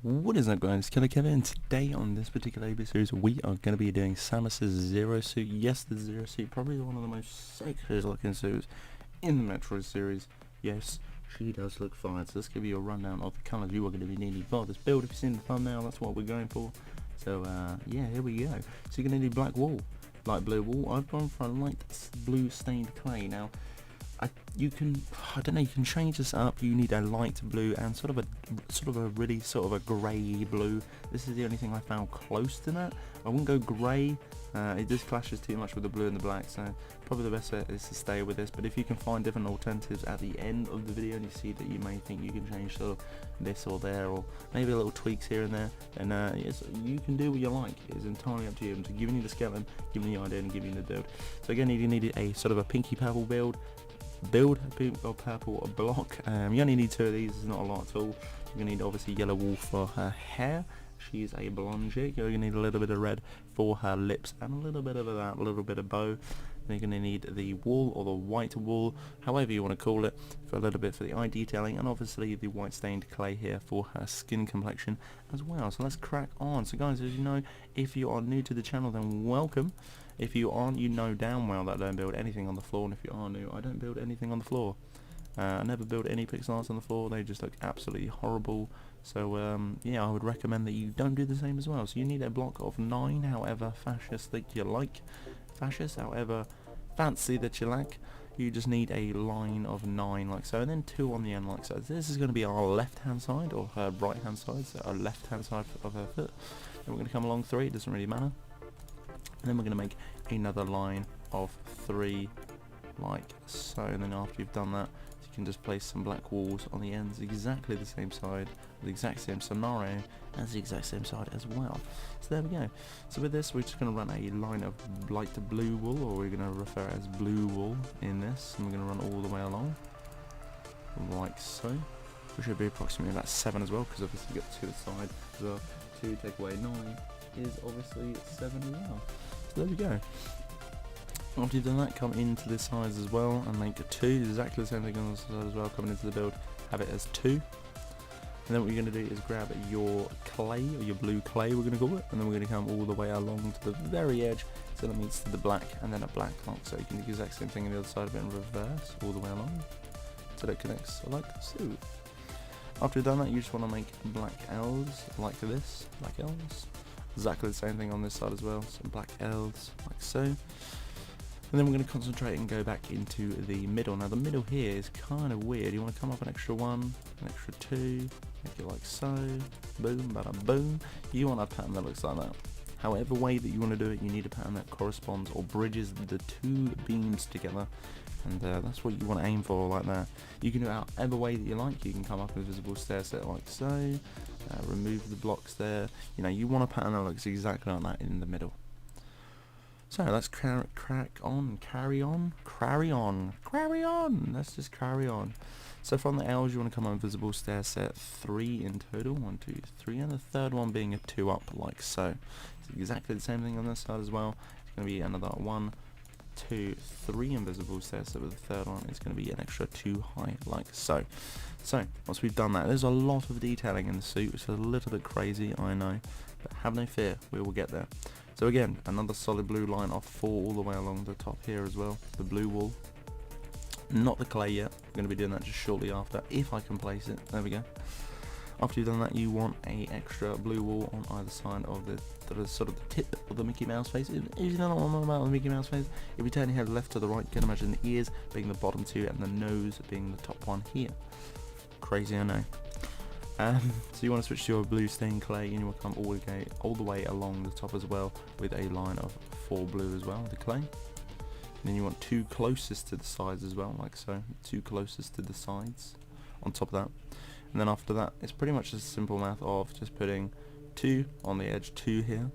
What is up guys, Killerkev, and today on this particular AB series we are going to be doing Samus's Zero Suit. Yes, the Zero Suit, probably one of the most sexy looking suits in the Metroid series. Yes, she does look fine. So let's give you a rundown of the colours you are going to be needing for this build. If you've seen the thumbnail, that's what we're going for. So yeah, here we go. So you're going to need black wool, light blue wool. I've gone for a light blue stained clay. Now you can change this up. You need a light blue and sort of a grey blue. This is the only thing I found close to that. I wouldn't go grey. It just clashes too much with the blue and the black, so probably the best bet is to stay with this. But if you can find different alternatives at the end of the video and you see that you may think you can change sort of this or there, or maybe a little tweaks here and there, then yes, you can do what you like. It's entirely up to you. I'm just giving you the skeleton, giving you the idea, and giving you the build. So again, you need a sort of a pinky purple build a pink or purple block. You only need 2 of these. It's not a lot at all. You're gonna need obviously yellow wool for her hair. She's a blonde chick. You're gonna need a little bit of red for her lips and a little bit of that, a little bit of bow. Then you're gonna need the wool or the white wool, however you want to call it, for a little bit for the eye detailing, and obviously the white stained clay here for her skin complexion as well. So let's crack on. So guys, as you know, if you are new to the channel, then welcome. If you aren't, you know damn well that I don't build anything on the floor, and if you are new, I don't build anything on the floor. I never build any pixel arts on the floor. They just look absolutely horrible. So yeah, I would recommend that you don't do the same as well. So you need a block of 9, however fascist that you like. Fascist, however fancy that you like. You just need a line of 9 like so, and then 2 on the end like so. This is going to be our left hand side, or her right hand side, so our left hand side of her foot. Then we're going to come along 3, it doesn't really matter. And then we're going to make another line of 3 like so, and then after you've done that, you can just place some black walls on the ends, exactly the same side, the exact same scenario as the exact same side as well. So there we go. So with this, we're just going to run a line of light blue wool, or we're going to refer it as blue wool in this, and we're going to run all the way along like so. We should be approximately about 7 as well, because obviously you got 2 aside as well. 2 take away 9 is obviously 7 as well. So there we go. After you've done that, come into this size as well and make 2, exactly the same thing on this side as well, coming into the build, have it as 2. And then what you're going to do is grab your clay, or your blue clay we're going to call it, and then we're going to come all the way along to the very edge, so that meets to the black, and then a black lock, so you can do the exact same thing on the other side of it in reverse, all the way along, so that connects like so. After you've done that, you just want to make black L's, like this, black L's. Exactly the same thing on this side as well, so black L's, like so. And then we're going to concentrate and go back into the middle. Now the middle here is kind of weird. You want to come up an extra 1, an extra 2, make it like so, boom, bada boom. You want a pattern that looks like that. However way that you want to do it, you need a pattern that corresponds or bridges the 2 beams together. And that's what you want to aim for, like that. You can do it however way that you like. You can come up an invisible stair set like so, remove the blocks there. You know, you want a pattern that looks exactly like that in the middle. So let's carry on. Let's just carry on. So from the L's, you want to come on invisible stair set 3 in total. 1, 2, 3, and the third one being a 2 up, like so. It's exactly the same thing on this side as well. It's going to be another 1, 2, 3 invisible stairs, so with the third one it's going to be an extra 2 high, like so. So once we've done that, there's a lot of detailing in the suit, which is a little bit crazy, I know, but have no fear, we will get there. So again, another solid blue line of 4 all the way along the top here as well, the blue wool, not the clay yet. We're going to be doing that just shortly after, if I can place it. There we go. After you've done that, you want a extra blue wool on either side of the sort of the tip of the Mickey Mouse face. If you don't know what I'm on about the Mickey Mouse face, if you turn your head left to the right, you can imagine the ears being the bottom 2 and the nose being the top one here. Crazy, I know. So you want to switch to your blue stained clay, and you will come all the way along the top as well with a line of 4 blue as well, the clay. And then you want 2 closest to the sides as well, like so. 2 closest to the sides on top of that. And then after that, it's pretty much just simple math of just putting 2 on the edge, 2 here.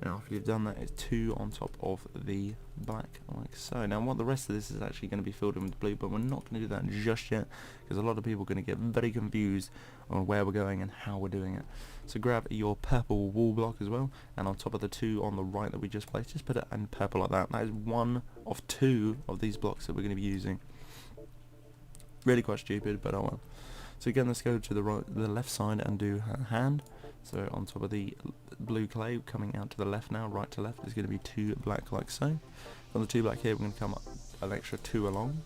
And after you've done that, it's 2 on top of the black, like so. Now what the rest of this is actually going to be filled in with blue, but we're not going to do that just yet, because a lot of people are going to get very confused on where we're going and how we're doing it. So grab your purple wool block as well, and on top of the 2 on the right that we just placed, just put it in purple like that. That is 1 of 2 of these blocks that we're going to be using. Really quite stupid, but oh well. So again, let's go to the left side and do her hand. So on top of the blue clay, coming out to the left now, right to left, is going to be 2 black like so. From the 2 black here, we're going to come up an extra 2 along.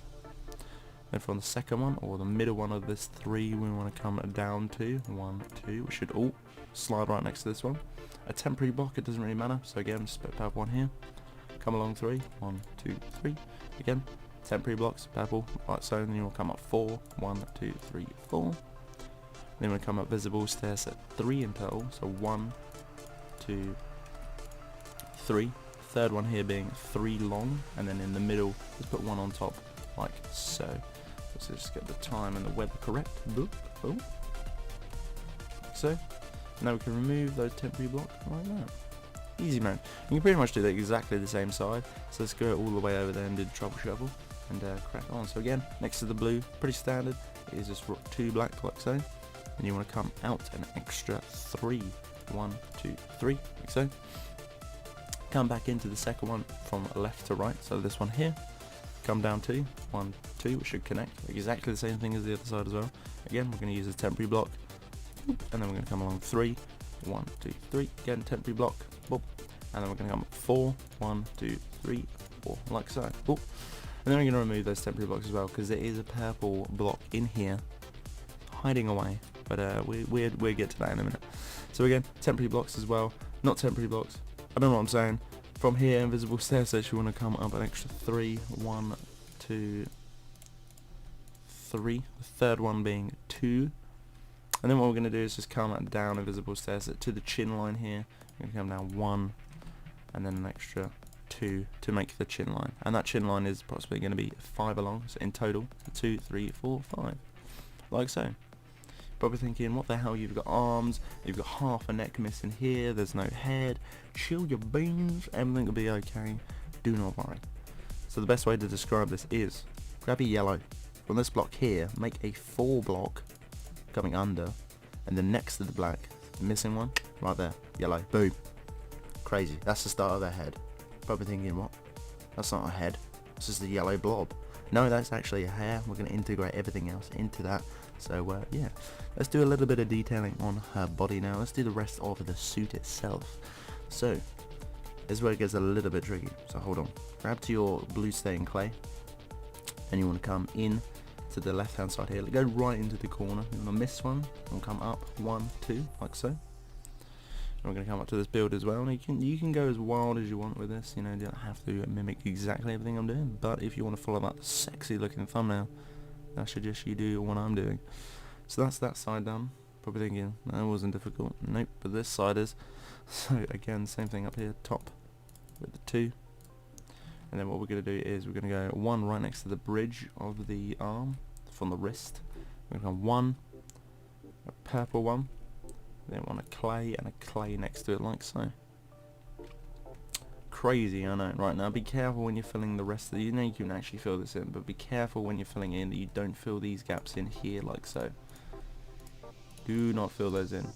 Then from the second one, or the middle one of this 3, we want to come down to 1, 2. We should all slide right next to this one. A temporary block, it doesn't really matter. So again, split purple one here. Come along 3, 1, 2, 3. Again, temporary blocks, purple, like so. Then you'll come up 4, 1, 2, 3, 4. Then we'll come up visible stairs at 3 in total. So 1, 2, 3. Third one here being 3 long, and then in the middle, let's put 1 on top, like so. Let's just get the time and the weather correct. Boop, boop. So, now we can remove those temporary blocks like that. Easy, man. You can pretty much do that exactly the same side. So let's go all the way over there and do the trouble shuffle and crack on. So again, next to the blue, pretty standard, is just 2 black like so. And you want to come out an extra 3. 1, 2, 3, like so. Come back into the second one from left to right, so this one here. Come down to 1, 2, which should connect. Exactly the same thing as the other side as well. Again, we're going to use a temporary block, and then we're going to come along 3, 1, 2, 3. Again, temporary block, boop. And then we're going to come up 4, 1, 2, 3, 4, like so. Boop. And then we're going to remove those temporary blocks as well, because there is a purple block in here, hiding away. But we'll get to that in a minute. So again, temporary blocks as well. Not temporary blocks. I don't know what I'm saying. From here, invisible stair sets, you want to come up an extra 3, 1, 2, 3. The third one being 2. And then what we're going to do is just come down invisible stair set to the chin line here. We're going to come down 1, and then an extra 2 to make the chin line. And that chin line is possibly going to be 5 along. So in total, 2, 3, 4, 5. Like so. Probably thinking, what the hell, you've got arms, you've got half a neck missing here, there's no head. Chill your beans, everything will be okay. Do not worry. So the best way to describe this is, grab a yellow. From this block here, make a 4 block coming under, and then next to the black, the missing one, right there, yellow, boom. Crazy, that's the start of their head. Probably thinking, what? That's not a head, it's just a yellow blob. No, that's actually a hair. We're going to integrate everything else into that. So yeah, let's do a little bit of detailing on her body now. Let's do the rest of the suit itself. So this is where it gets a little bit tricky. So hold on, grab to your blue stained clay, and you want to come in to the left hand side here. Go right into the corner. You want to miss one and come up 1, 2, like so. And we're going to come up to this build as well. And you can go as wild as you want with this. You know, you don't have to mimic exactly everything I'm doing. But if you want to follow that sexy looking thumbnail, I suggest you do what I'm doing. So that's that side done. Probably thinking, that wasn't difficult. Nope, but this side is. So again, same thing up here, top with the 2. And then what we're going to do is we're going to go 1 right next to the bridge of the arm from the wrist. We're going to go 1, a purple one, then one a clay and a clay next to it like so. Crazy, I know. Right, now be careful when you're filling the rest of the, you know you can actually fill this in, but be careful when you're filling in that you don't fill these gaps in here like so. Do not fill those in.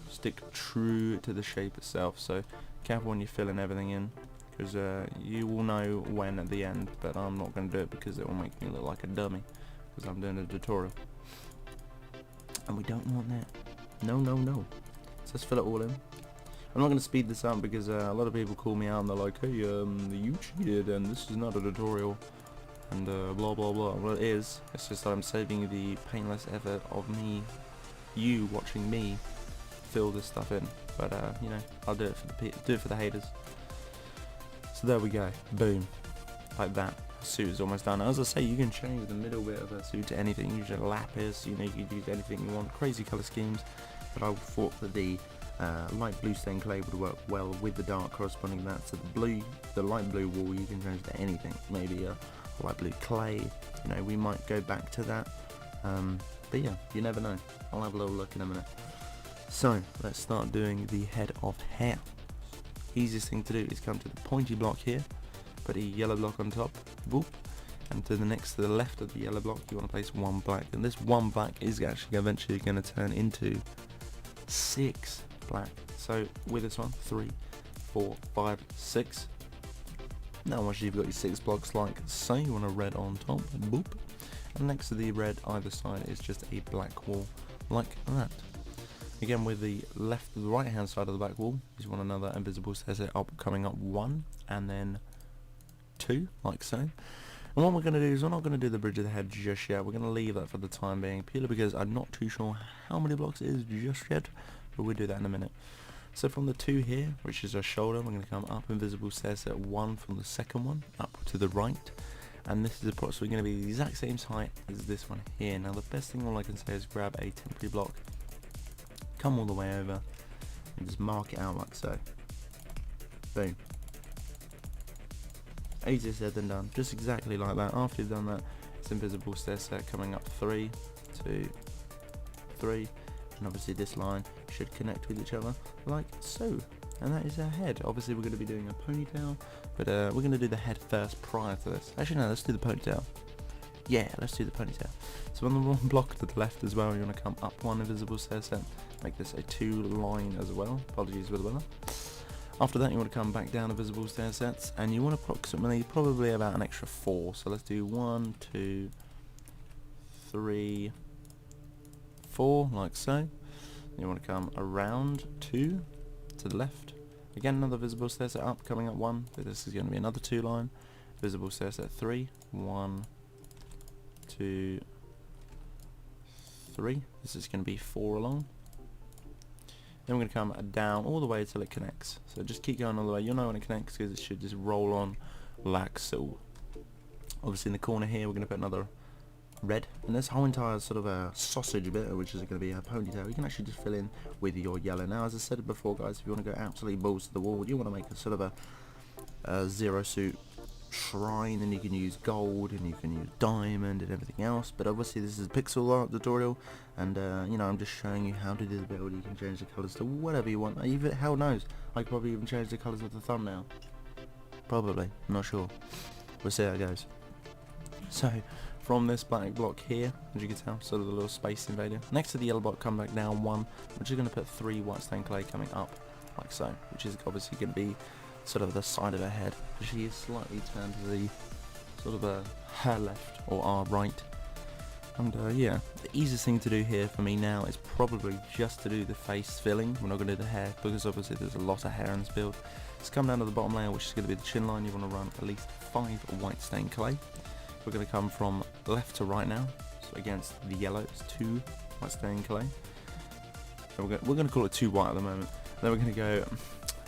Stick true to the shape itself, so careful when you're filling everything in, because you will know when at the end, but I'm not going to do it because it will make me look like a dummy, because I'm doing a tutorial. And we don't want that. No, no, no. So let's fill it all in. I'm not going to speed this up because a lot of people call me out and they're like, hey, you cheated and this is not a tutorial and blah blah blah. Well, it is. It's just that I'm saving you the painless effort of you watching me fill this stuff in. But you know, I'll do it for the haters. So there we go. Boom. Like that. Suit is almost done. As I say, you can change the middle bit of a suit to anything. Use a lapis. You know, you can use anything you want. Crazy color schemes. But I thought that the light blue stained clay would work well with the dark corresponding to that. So the light blue wool you can change to anything. Maybe a light blue clay. You know, we might go back to that. But yeah, you never know. I'll have a little look in a minute. So let's start doing the head of hair. Easiest thing to do is come to the pointy block here. Put a yellow block on top. Boop. And to the left of the yellow block, you want to place 1 black. And this 1 black is actually eventually going to turn into 6 black. So with this one, 3, 4, 5, 6. Now once you've got your 6 blocks like so, you want a red on top, boop. And next to the red either side is just a black wall like that. Again, with the right hand side of the back wall, you want another invisible stairs up, coming up 1 and then 2, like so. And what we're going to do is we're not going to do the bridge of the head just yet. We're going to leave that for the time being, purely because I'm not too sure how many blocks it is just yet, but we'll do that in a minute. So from the 2 here, which is our shoulder, we're going to come up invisible stairs at 1 from the second one, up to the right. And this is approximately going to be the exact same height as this one here. Now the best thing all I can say is grab a temporary block, come all the way over, and just mark it out like so. Boom. Easier said than done. Just exactly like that. After you've done that, it's invisible stair set coming up 3, 2, 3, and obviously this line should connect with each other like so. And that is our head. Obviously we're going to be doing a ponytail, but we're going to do the head first prior to this. Actually no, let's do the ponytail. Yeah, let's do the ponytail. So on the one block to the left as well, you want to come up 1 invisible stair set, make this a 2 line as well. Apologies for the weather. After that you want to come back down invisible stair sets, and you want approximately probably about an extra 4. So let's do 1, 2, 3, 4 like so. You want to come around 2 to the left. Again another visible stair set up, coming up 1, but this is going to be another 2 line. Visible stair set 3, 1, 2, 3. This is going to be 4 along. Then we're going to come down all the way till it connects. So just keep going all the way. You'll know when it connects because it should just roll on like so. Obviously in the corner here we're going to put another red, and this whole entire sort of a sausage bit, which is going to be a ponytail, you can actually just fill in with your yellow. Now as I said before guys, if you want to go absolutely balls to the wall, you want to make a sort of a zero suit shrine, and you can use gold and you can use diamond and everything else, but obviously this is a pixel art tutorial, and you know, I'm just showing you how to do the build. You can change the colours to whatever you want. Even, hell knows, I could probably even change the colours of the thumbnail. Probably, I'm not sure. We'll see how it goes. So from this black block here, as you can tell, sort of the little space invader, next to the yellow block, come back down 1. We're just going to put 3 white stained clay coming up like so, which is obviously going to be sort of the side of her head. She is slightly turned to the sort of her left or our right. And yeah, the easiest thing to do here for me now is probably just to do the face filling. We're not going to do the hair because obviously there's a lot of hair in this build. Let's come down to the bottom layer, which is going to be the chin line. You want to run at least 5 white stained clay. We're going to come from left to right now. So against the yellow, it's 2 white stained clay. So we're going to call it 2 white at the moment. Then we're going to go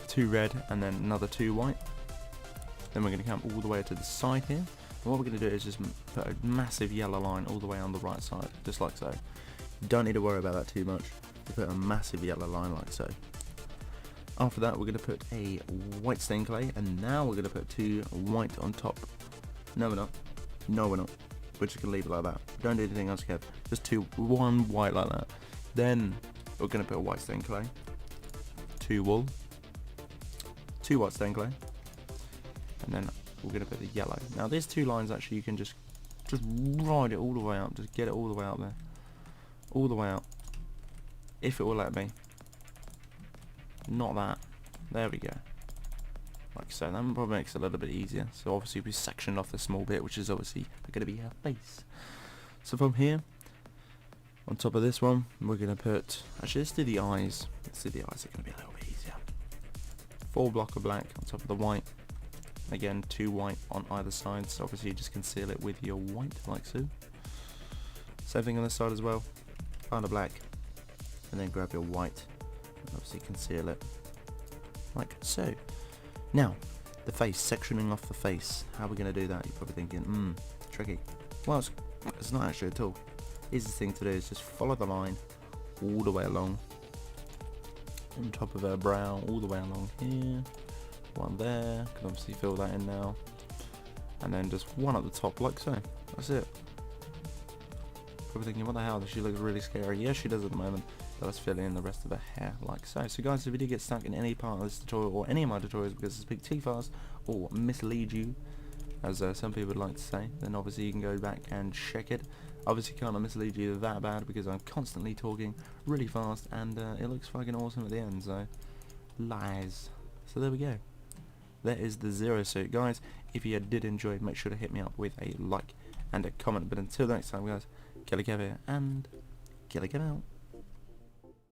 2 red and then another 2 white. Then we're going to come all the way to the side here. And what we're going to do is just put a massive yellow line all the way on the right side, just like so. You don't need to worry about that too much. You put a massive yellow line like so. After that we're going to put a white stained clay, and now we're going to put 2 white on top. No we're not. No we're not. We're just going to leave it like that. Don't do anything else, Kev. Just 1 white like that. Then we're going to put a white stained clay, 2 wool, 2 white stained clay, and then we're going to put the yellow. Now these 2 lines actually you can just ride it all the way up, just get it all the way out there, all the way out, if it will let me. Not that. There we go. Like so. That probably makes it a little bit easier. So obviously we sectioned off the small bit, which is obviously going to be her face. So from here, on top of this one, we're going to put, actually let's do the eyes. Let's do the eyes, are going to be a little bit easier. 4 block of black on top of the white. Again 2 white on either side, so obviously you just conceal it with your white like so. Same thing on this side as well. Find a black and then grab your white and obviously conceal it like so. Now the face, sectioning off the face. How are we going to do that? You're probably thinking, tricky. Well, it's not actually at all. Easiest thing to do is just follow the line all the way along on top of her brow, all the way along here. 1 there, can obviously fill that in now, and then just 1 at the top like so. That's it. Probably thinking, what the hell, she looks really scary. Yes, she does at the moment, but let's fill in the rest of her hair like so. So guys, if you do get stuck in any part of this tutorial or any of my tutorials because I speak too fast or mislead you, as some people would like to say, then obviously you can go back and check it. Obviously can't mislead you that bad because I'm constantly talking really fast, and it looks fucking awesome at the end, so lies. So there we go. That is the Zero Suit. Guys, if you did enjoy, make sure to hit me up with a like and a comment. But until next time, guys, Killerkev here, and Killerkev out.